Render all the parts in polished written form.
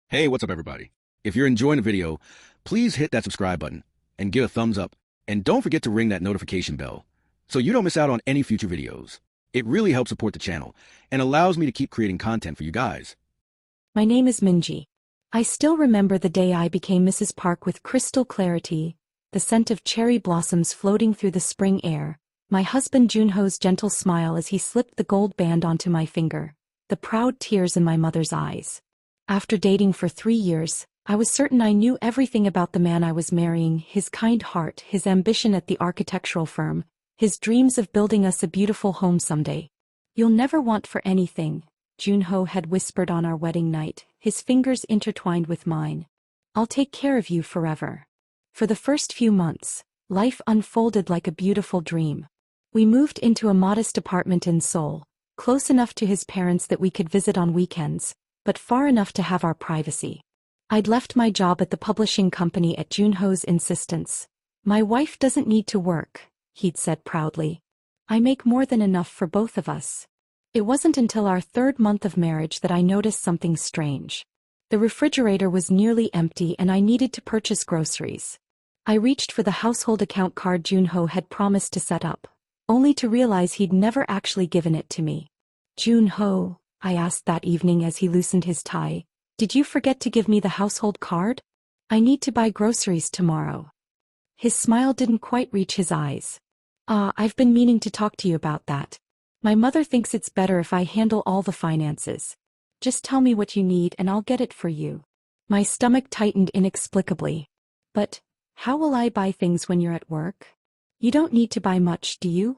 Hey, what's up, everybody? If you're enjoying the video, please hit that subscribe button and give a thumbs up. And don't forget to ring that notification bell so you don't miss out on any future videos. It really helps support the channel and allows me to keep creating content for you guys. My name is Minji. I still remember the day I became Mrs. Park with crystal clarity, the scent of cherry blossoms floating through the spring air, my husband Joon-ho's gentle smile as he slipped the gold band onto my finger, the proud tears in my mother's eyes. After dating for 3 years, I was certain I knew everything about the man I was marrying, his kind heart, his ambition at the architectural firm, his dreams of building us a beautiful home someday. "You'll never want for anything," Joon-ho had whispered on our wedding night, his fingers intertwined with mine. "I'll take care of you forever." For the first few months, life unfolded like a beautiful dream. We moved into a modest apartment in Seoul, close enough to his parents that we could visit on weekends, but far enough to have our privacy. I'd left my job at the publishing company at Joon-ho's insistence. "My wife doesn't need to work," he'd said proudly. "I make more than enough for both of us." It wasn't until our 3rd month of marriage that I noticed something strange. The refrigerator was nearly empty and I needed to purchase groceries. I reached for the household account card Joon-ho had promised to set up, only to realize he'd never actually given it to me. "Joon-ho," I asked that evening as he loosened his tie, "did you forget to give me the household card? I need to buy groceries tomorrow." His smile didn't quite reach his eyes. I've been meaning to talk to you about that. My mother thinks it's better if I handle all the finances. Just tell me what you need and I'll get it for you." My stomach tightened inexplicably. "But how will I buy things when you're at work? You don't need to buy much, do you?"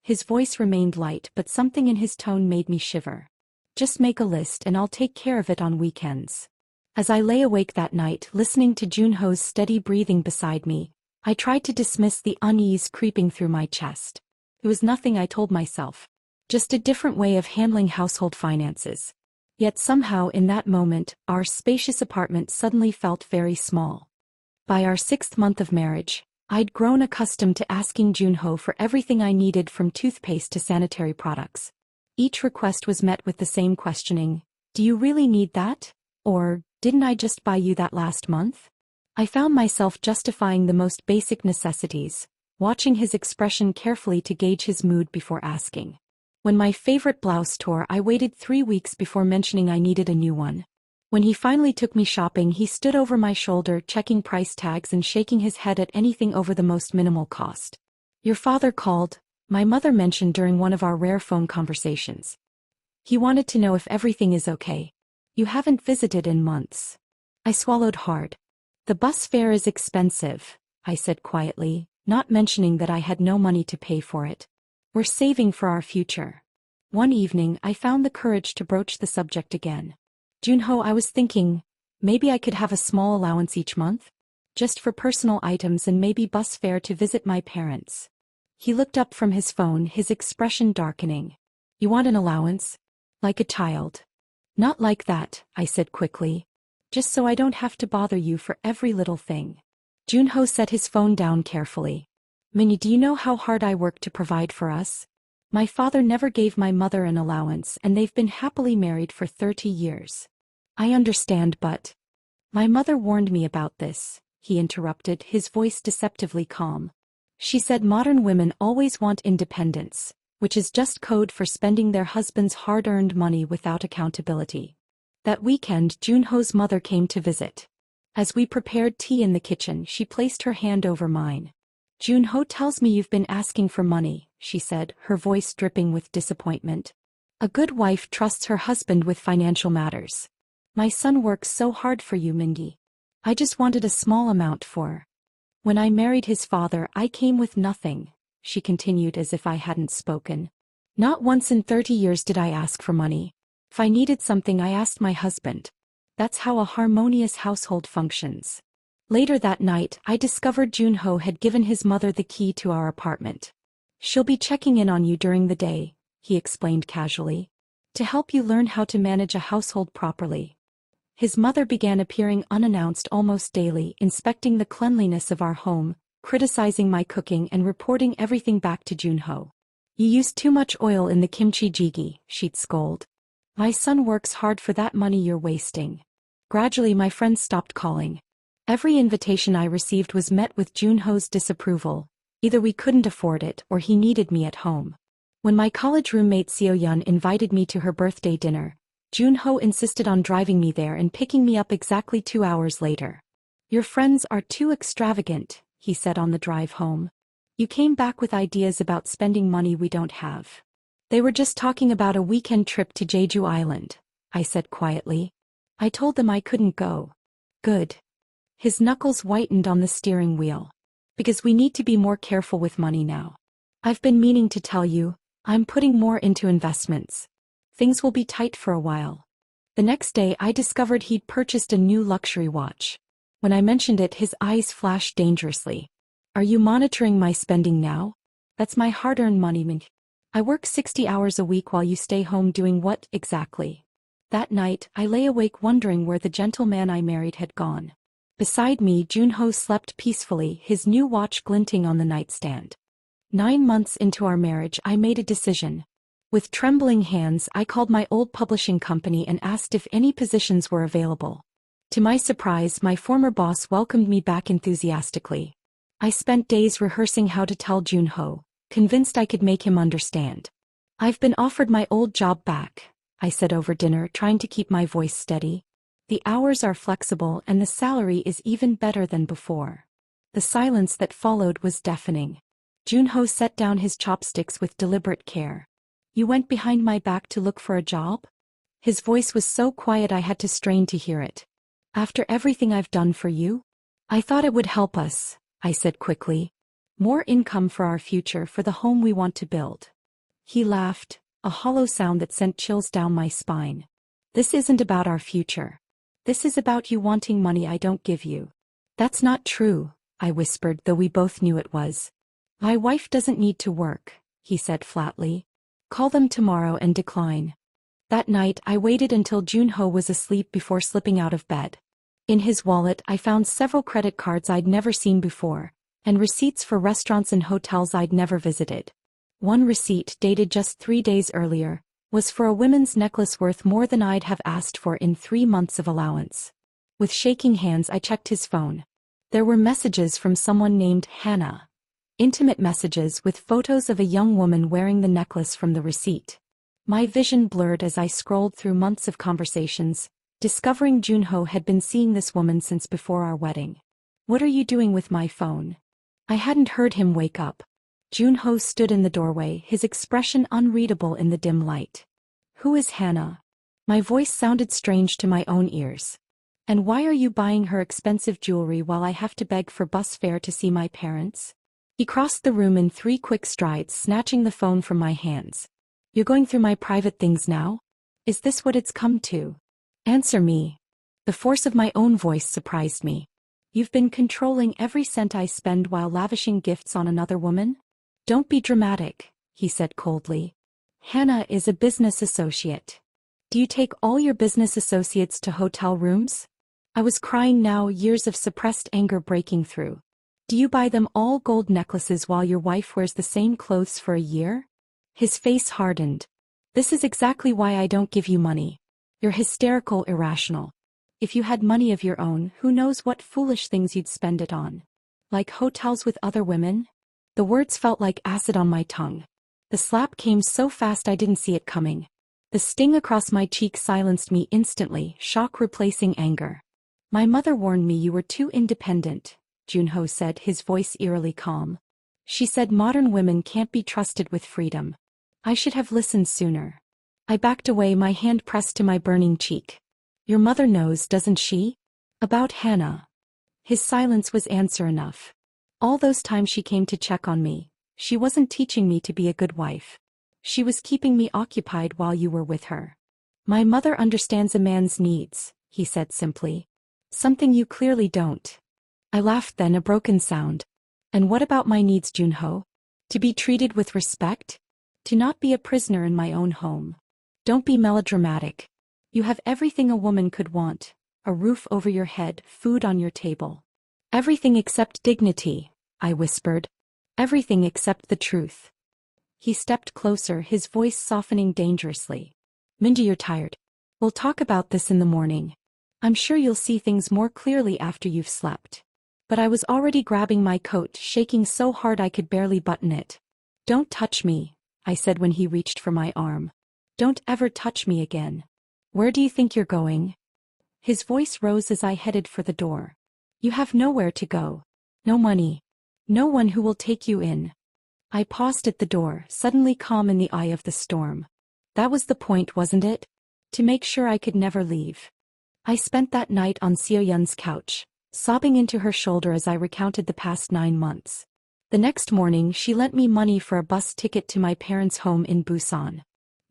His voice remained light, but something in his tone made me shiver. "Just make a list and I'll take care of it on weekends." As I lay awake that night, listening to Joon-ho's steady breathing beside me, I tried to dismiss the unease creeping through my chest. It was nothing, I told myself. Just a different way of handling household finances. Yet somehow in that moment, our spacious apartment suddenly felt very small. By our 6th month of marriage, I'd grown accustomed to asking Joon-ho for everything I needed, from toothpaste to sanitary products. Each request was met with the same questioning: "Do you really need that? Or, didn't I just buy you that last month?" I found myself justifying the most basic necessities, watching his expression carefully to gauge his mood before asking. When my favorite blouse tore, I waited 3 weeks before mentioning I needed a new one. When he finally took me shopping, he stood over my shoulder, checking price tags and shaking his head at anything over the most minimal cost. "Your father called," my mother mentioned during one of our rare phone conversations. "He wanted to know if everything is okay. You haven't visited in months." I swallowed hard. "The bus fare is expensive," I said quietly, not mentioning that I had no money to pay for it. "We're saving for our future." One evening, I found the courage to broach the subject again. "Joon-ho, I was thinking, maybe I could have a small allowance each month? Just for personal items and maybe bus fare to visit my parents." He looked up from his phone, his expression darkening. "You want an allowance? Like a child?" "Not like that," I said quickly. "Just so I don't have to bother you for every little thing." Joon-ho set his phone down carefully. "Minnie, do you know how hard I work to provide for us? My father never gave my mother an allowance and they've been happily married for 30 years. I understand, but—" "My mother warned me about this," he interrupted, his voice deceptively calm. "She said modern women always want independence, which is just code for spending their husband's hard-earned money without accountability." That weekend, Joon-ho's mother came to visit. As we prepared tea in the kitchen, she placed her hand over mine. "Joon-ho tells me you've been asking for money," she said, her voice dripping with disappointment. "A good wife trusts her husband with financial matters. My son works so hard for you, Mindy. I just wanted a small amount for—" "When I married his father, I came with nothing," she continued as if I hadn't spoken. "Not once in 30 years did I ask for money. If I needed something, I asked my husband. That's how a harmonious household functions." Later that night, I discovered Joon-ho had given his mother the key to our apartment. "She'll be checking in on you during the day," he explained casually, "to help you learn how to manage a household properly." His mother began appearing unannounced almost daily, inspecting the cleanliness of our home, criticizing my cooking and reporting everything back to Joon-ho. "You use too much oil in the kimchi jjigae," she'd scold. "My son works hard for that money you're wasting." Gradually my friends stopped calling. Every invitation I received was met with Joon-ho's disapproval. Either we couldn't afford it or he needed me at home. When my college roommate Seo-yeon invited me to her birthday dinner, Joon-ho insisted on driving me there and picking me up exactly 2 hours later. "Your friends are too extravagant," he said on the drive home. "You came back with ideas about spending money we don't have." "They were just talking about a weekend trip to Jeju Island," I said quietly. "I told them I couldn't go." "Good." His knuckles whitened on the steering wheel. "Because we need to be more careful with money now. I've been meaning to tell you, I'm putting more into investments. Things will be tight for a while." The next day I discovered he'd purchased a new luxury watch. When I mentioned it, his eyes flashed dangerously. "Are you monitoring my spending now? That's my hard-earned money, Mink. I work 60 hours a week while you stay home doing what exactly?" That night, I lay awake wondering where the gentleman I married had gone. Beside me, Joon-ho slept peacefully, his new watch glinting on the nightstand. 9 months into our marriage, I made a decision. With trembling hands, I called my old publishing company and asked if any positions were available. To my surprise, my former boss welcomed me back enthusiastically. I spent days rehearsing how to tell Joon-ho, convinced I could make him understand. "I've been offered my old job back," I said over dinner, trying to keep my voice steady. "The hours are flexible and the salary is even better than before." The silence that followed was deafening. Joon-ho set down his chopsticks with deliberate care. "You went behind my back to look for a job?" His voice was so quiet I had to strain to hear it. "After everything I've done for you?" "I thought it would help us," I said quickly. "More income for our future, for the home we want to build." He laughed, a hollow sound that sent chills down my spine. "This isn't about our future. This is about you wanting money I don't give you." "That's not true," I whispered, though we both knew it was. "My wife doesn't need to work," he said flatly. "Call them tomorrow and decline." That night I waited until Joon-ho was asleep before slipping out of bed. In his wallet I found several credit cards I'd never seen before, and receipts for restaurants and hotels I'd never visited. One receipt, dated just 3 days earlier, was for a women's necklace worth more than I'd have asked for in 3 months of allowance. With shaking hands I checked his phone. There were messages from someone named Hannah. Intimate messages with photos of a young woman wearing the necklace from the receipt. My vision blurred as I scrolled through months of conversations, discovering Joon-ho had been seeing this woman since before our wedding. "What are you doing with my phone?" I hadn't heard him wake up. Joon-ho stood in the doorway, his expression unreadable in the dim light. "Who is Hannah?" My voice sounded strange to my own ears. "And why are you buying her expensive jewelry while I have to beg for bus fare to see my parents?" He crossed the room in 3 quick strides, snatching the phone from my hands. "You're going through my private things now? Is this what it's come to? Answer me." The force of my own voice surprised me. "You've been controlling every cent I spend while lavishing gifts on another woman?" "Don't be dramatic," he said coldly. "Hannah is a business associate. Do you take all your business associates to hotel rooms?" I was crying now, years of suppressed anger breaking through. "Do you buy them all gold necklaces while your wife wears the same clothes for a year?" His face hardened. "This is exactly why I don't give you money. You're hysterical, irrational. If you had money of your own, who knows what foolish things you'd spend it on. Like hotels with other women?" The words felt like acid on my tongue. The slap came so fast I didn't see it coming. The sting across my cheek silenced me instantly, shock replacing anger. "My mother warned me you were too independent," Joon-ho said, his voice eerily calm. "She said modern women can't be trusted with freedom. I should have listened sooner." I backed away, my hand pressed to my burning cheek. "Your mother knows, doesn't she? About Hannah." His silence was answer enough. "All those times she came to check on me, she wasn't teaching me to be a good wife. She was keeping me occupied while you were with her." "My mother understands a man's needs," he said simply. "Something you clearly don't." I laughed then, a broken sound. "And what about my needs, Joon-ho? To be treated with respect? To not be a prisoner in my own home? Don't be melodramatic. You have everything a woman could want: a roof over your head, food on your table." "Everything except dignity," I whispered. "Everything except the truth." He stepped closer, his voice softening dangerously. "Minji, you're tired. We'll talk about this in the morning." I'm sure you'll see things more clearly after you've slept. But I was already grabbing my coat, shaking so hard I could barely button it. Don't touch me, I said when he reached for my arm. Don't ever touch me again. Where do you think you're going? His voice rose as I headed for the door. You have nowhere to go. No money. No one who will take you in. I paused at the door, suddenly calm in the eye of the storm. That was the point, wasn't it? To make sure I could never leave. I spent that night on Seo-yun's couch, sobbing into her shoulder as I recounted the past 9 months. The next morning she lent me money for a bus ticket to my parents' home in Busan.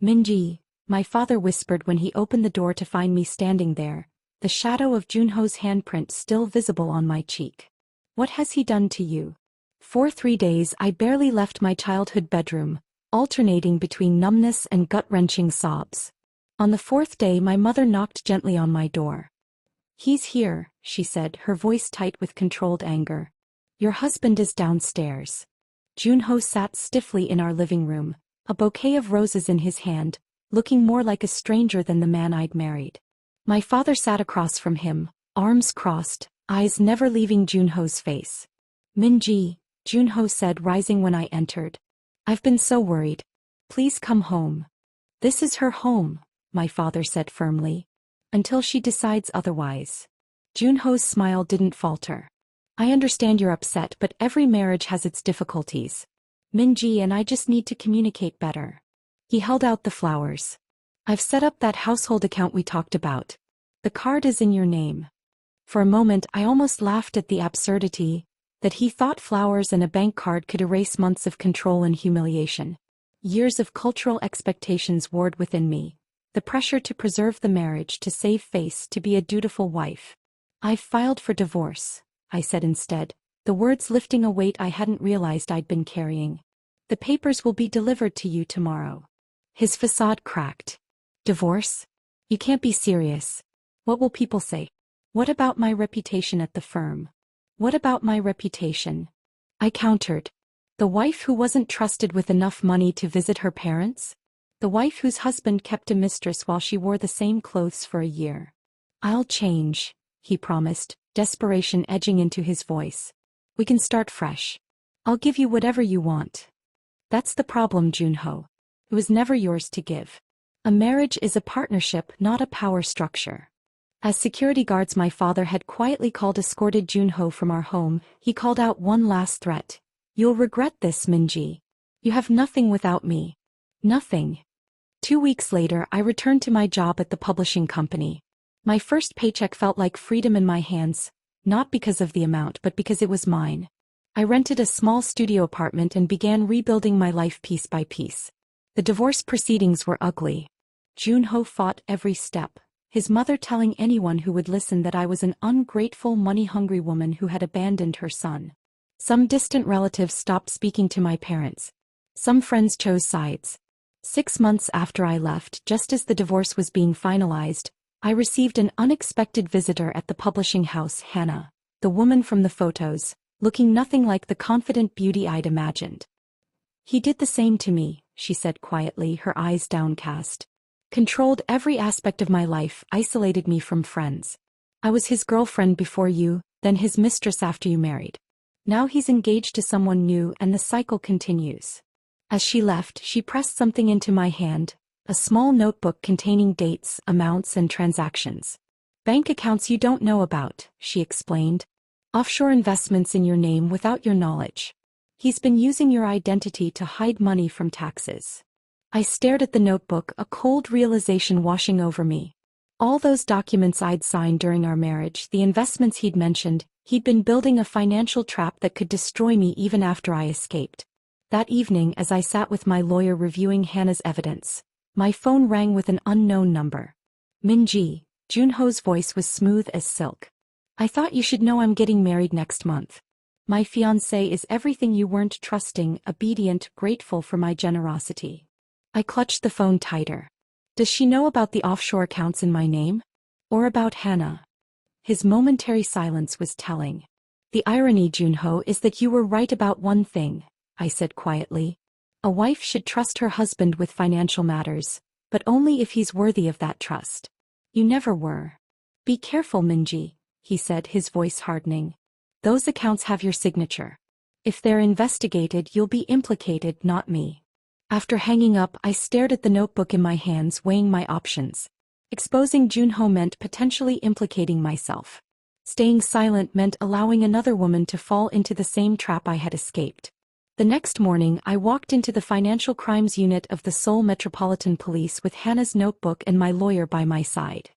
Minji, my father whispered when he opened the door to find me standing there, the shadow of Joon-ho's handprint still visible on my cheek. What has he done to you? For 3 days I barely left my childhood bedroom, alternating between numbness and gut-wrenching sobs. On the 4th day my mother knocked gently on my door. He's here, she said, her voice tight with controlled anger. Your husband is downstairs. Joon-ho sat stiffly in our living room, a bouquet of roses in his hand, looking more like a stranger than the man I'd married. My father sat across from him, arms crossed, eyes never leaving Joon-ho's face. Minji, Joon-ho said, rising when I entered. I've been so worried. Please come home. This is her home, my father said firmly. Until she decides otherwise. Joon-ho's smile didn't falter. I understand you're upset, but every marriage has its difficulties. Minji and I just need to communicate better. He held out the flowers. I've set up that household account we talked about. The card is in your name. For a moment I almost laughed at the absurdity, that he thought flowers and a bank card could erase months of control and humiliation. Years of cultural expectations warred within me. The pressure to preserve the marriage, to save face, to be a dutiful wife. I've filed for divorce, I said instead, the words lifting a weight I hadn't realized I'd been carrying. The papers will be delivered to you tomorrow. His facade cracked. Divorce? You can't be serious. What will people say? What about my reputation at the firm? What about my reputation? I countered. The wife who wasn't trusted with enough money to visit her parents? The wife whose husband kept a mistress while she wore the same clothes for a year. I'll change, he promised, desperation edging into his voice. We can start fresh. I'll give you whatever you want. That's the problem, Joon-ho. It was never yours to give. A marriage is a partnership, not a power structure. As security guards my father had quietly escorted Joon-ho from our home, he called out one last threat. You'll regret this, Minji. You have nothing without me. Nothing. 2 weeks later I returned to my job at the publishing company. My first paycheck felt like freedom in my hands, not because of the amount but because it was mine. I rented a small studio apartment and began rebuilding my life piece by piece. The divorce proceedings were ugly. Joon-ho fought every step, his mother telling anyone who would listen that I was an ungrateful, money-hungry woman who had abandoned her son. Some distant relatives stopped speaking to my parents. Some friends chose sides. 6 months after I left, just as the divorce was being finalized, I received an unexpected visitor at the publishing house, Hannah, the woman from the photos, looking nothing like the confident beauty I'd imagined. He did the same to me, she said quietly, her eyes downcast. Controlled every aspect of my life, isolated me from friends. I was his girlfriend before you, then his mistress after you married. Now he's engaged to someone new and the cycle continues. As she left, she pressed something into my hand, a small notebook containing dates, amounts and transactions. Bank accounts you don't know about, she explained. Offshore investments in your name without your knowledge. He's been using your identity to hide money from taxes. I stared at the notebook, a cold realization washing over me. All those documents I'd signed during our marriage, the investments he'd mentioned, he'd been building a financial trap that could destroy me even after I escaped. That evening, as I sat with my lawyer reviewing Hannah's evidence, my phone rang with an unknown number. Minji, Joon-ho's voice was smooth as silk. I thought you should know I'm getting married next month. My fiancé is everything you weren't, trusting, obedient, grateful for my generosity. I clutched the phone tighter. Does she know about the offshore accounts in my name? Or about Hannah? His momentary silence was telling. The irony, Joon-ho, is that you were right about one thing, I said quietly. A wife should trust her husband with financial matters, but only if he's worthy of that trust. You never were. Be careful, Minji, he said, his voice hardening. Those accounts have your signature. If they're investigated, you'll be implicated, not me. After hanging up, I stared at the notebook in my hands, weighing my options. Exposing Joon-ho meant potentially implicating myself. Staying silent meant allowing another woman to fall into the same trap I had escaped. The next morning, I walked into the Financial Crimes Unit of the Seoul Metropolitan Police with Hannah's notebook and my lawyer by my side.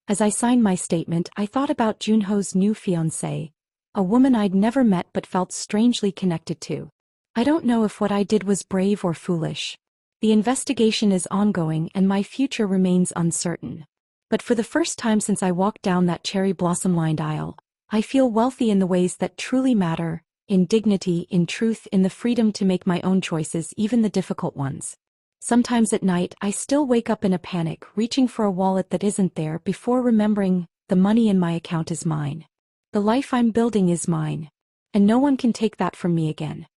As I signed my statement, I thought about Joon-ho's new fiancée, a woman I'd never met but felt strangely connected to. I don't know if what I did was brave or foolish. The investigation is ongoing and my future remains uncertain. But for the first time since I walked down that cherry blossom-lined aisle, I feel wealthy in the ways that truly matter, in dignity, in truth, in the freedom to make my own choices, even the difficult ones. Sometimes at night I still wake up in a panic, reaching for a wallet that isn't there before remembering the money in my account is mine. The life I'm building is mine. And no one can take that from me again.